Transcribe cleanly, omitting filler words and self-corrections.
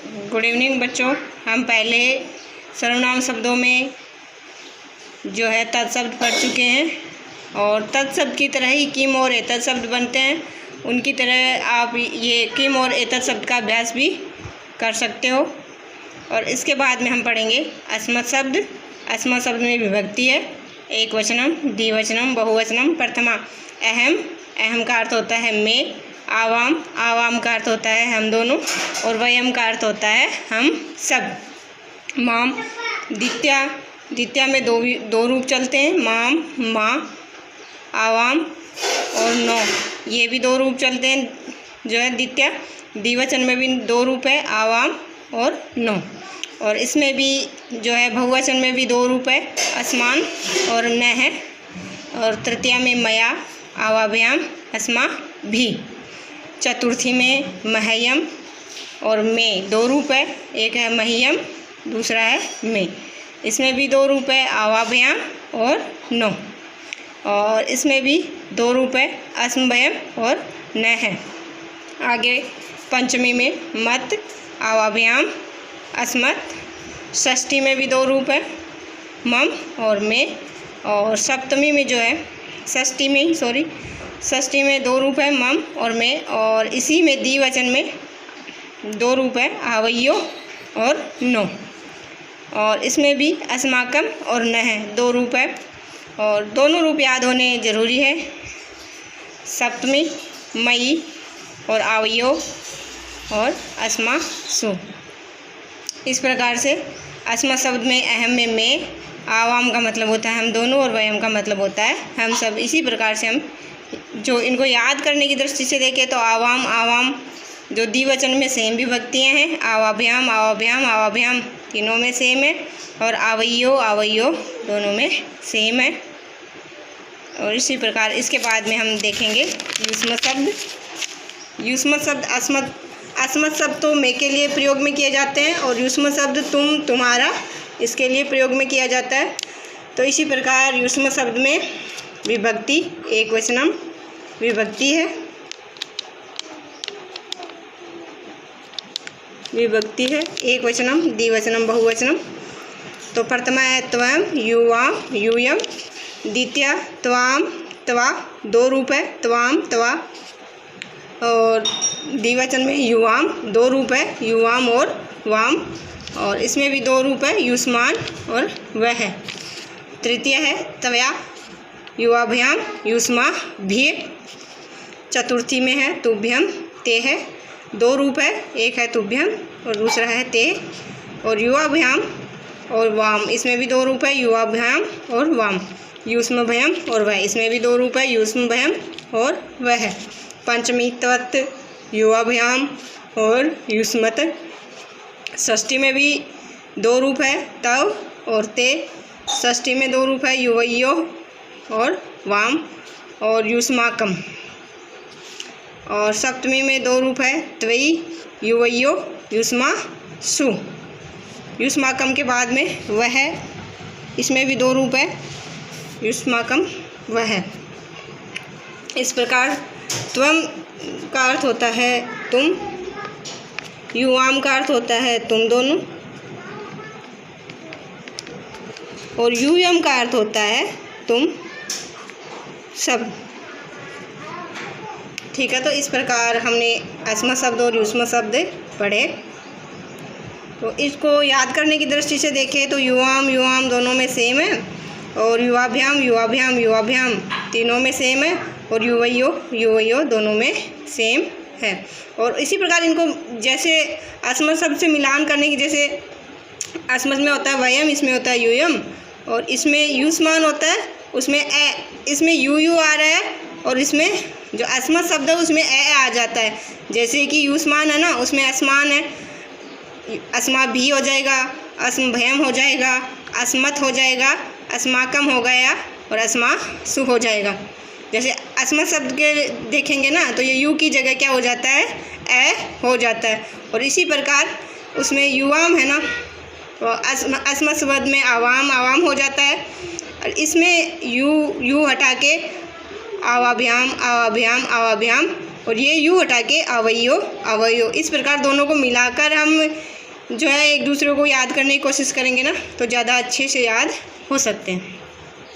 Good evening बच्चों। हम पहले सर्वनाम शब्दों में जो है तत्शब्द पढ़ चुके हैं और तत्शब्द की तरह ही किम और एतत् शब्द बनते हैं। उनकी तरह आप ये किम और एतत् शब्द का अभ्यास भी कर सकते हो। और इसके बाद में हम पढ़ेंगे अस्मत् शब्द। अस्मत् शब्द में विभक्ति है, एक वचनम, द्विवचनम, बहुवचनम, प्रथमा। अहम, अहम का अर्थ होता है मैं। आवाम, आवाम का अर्थ होता है हम दोनों। और वयम का अर्थ होता है हम सब। माम, द्वितीया, द्वितीया में दो रूप चलते हैं, माम, माँ। आवाम और नौ, ये भी दो रूप चलते हैं जो है द्वितीया। द्विवचन में भी दो रूप है, आवाम और नौ। और इसमें भी जो है बहुवचन में भी दो रूप है, आसमान और न है। और तृतीया में मया, आवाभ्याम, अस्मा भी। चतुर्थी में मह्यम और में, दो रूप है, एक है मह्यम, दूसरा है में। इसमें भी दो रूप है, आवाभ्याम और नो। और इसमें भी दो रूप है, अस्मभयम और न है। आगे पंचमी में मत, आवाभ्याम, अस्मत्। षष्ठी में भी दो रूप है, मम और में। और सप्तमी में जो है षष्ठी में दो रूप है, मम और में। और इसी में द्विवचन में दो रूप है, आवयो और नो। और इसमें भी अस्माकम और न है, दो रूप है। और दोनों रूप याद होने ज़रूरी है, सप्तमी मई और आवयो और अस्मा सु। इस प्रकार से अस्मत् शब्द में अहम में मैं, आवाम का मतलब होता है हम दोनों और वयम का मतलब होता है हम सब। इसी प्रकार से हम जो इनको याद करने की दृष्टि से देखें तो आवाम, आवाम जो द्विवचन में सेम विभक्तियाँ हैं, आवाभ्याम, आवाभ्याम, आवाभ्याम तीनों में सेम है। और आवयो, आवयो दोनों में सेम है। और इसी प्रकार इसके बाद में हम देखेंगे युष्मत् शब्द। युष्मत् शब्द अस्मत् शब्द तो मैं के लिए प्रयोग में किए जाते हैं और युष्मत् शब्द तुम, तुम्हारा, इसके लिए प्रयोग में किया जाता है। तो इसी प्रकार युष्मत् शब्द में विभक्ति, एक वचनम विभक्ति है, विभक्ति है, एक वचनम, द्विवचनम, बहुवचनम। तो प्रथमा है त्वम, युवाम, यूयम। द्वितीया त्वाम, त्वा, दो रूप है, त्वाम, त्वा। और द्विवचन में युवाम, दो रूप है, युवाम और वाम। और इसमें भी दो रूप है, युष्मान और वह है। तृतीय है त्वया, युवाभ्याम, युष्मा भी। चतुर्थी में है तुभ्यम, ते है, दो रूप है, एक है तुभ्यम और दूसरा है ते। और युवाभ्याम और वाम, इसमें भी दो रूप है, युवाभ्याम और वाम। युष्मभयम और वह, इसमें भी दो रूप है, युष्मभयम और वह। पंचमी त्वत्, युवाभ्याम और युष्मत्। षष्ठी में भी दो रूप है, तव और ते। षष्ठी में दो रूप है, युवयो और वाम और युष्माकम। और सप्तमी में दो रूप है, त्वयि, युवयो, युष्मा सु। युष्माकम के बाद में वह, इसमें भी दो रूप है, युष्माकम वह। इस प्रकार त्वम का अर्थ होता है तुम, युवाम का अर्थ होता है तुम दोनों, और यूयम का अर्थ होता है तुम सब। ठीक है, तो इस प्रकार हमने अस्मत् शब्द और युष्मत् शब्द पढ़े। तो इसको याद करने की दृष्टि से देखें तो युवाम, युवाम दोनों में सेम है। और युवाभ्याम, युवाभ्याम, युवाभ्याम तीनों में सेम है। और युवयो, युवयो दोनों में सेम है। और इसी प्रकार इनको जैसे अस्मत् शब्द से मिलान करने की, जैसे अस्मत् में होता है वयम, इसमें होता है यूयम। और इसमें युष्मान होता है, उसमें इसमें यू आ रहा है। और इसमें जो अस्मत् शब्द है उसमें आ जाता है। जैसे कि युष्मान है ना, उसमें आसमान है, अस्मा भी हो जाएगा, अस्मभयम हो जाएगा, अस्मत् हो जाएगा, अस्माकम हो गया और अस्मा सु हो जाएगा। जैसे अस्मत् शब्द के देखेंगे ना तो ये यू की जगह क्या हो जाता है, ए हो जाता है। और इसी प्रकार उसमें युवाम है ना, तो अस्मत् शब्द में आवाम, आवाम हो जाता है। और इसमें यू हटा के आवाभ्याम, आवाभ्याम, आवाभ्याम। और ये यू हटा के अवयो, अवयो। इस प्रकार दोनों को मिलाकर हम जो है एक दूसरे को याद करने की कोशिश करेंगे ना तो ज़्यादा अच्छे से याद हो सकते हैं।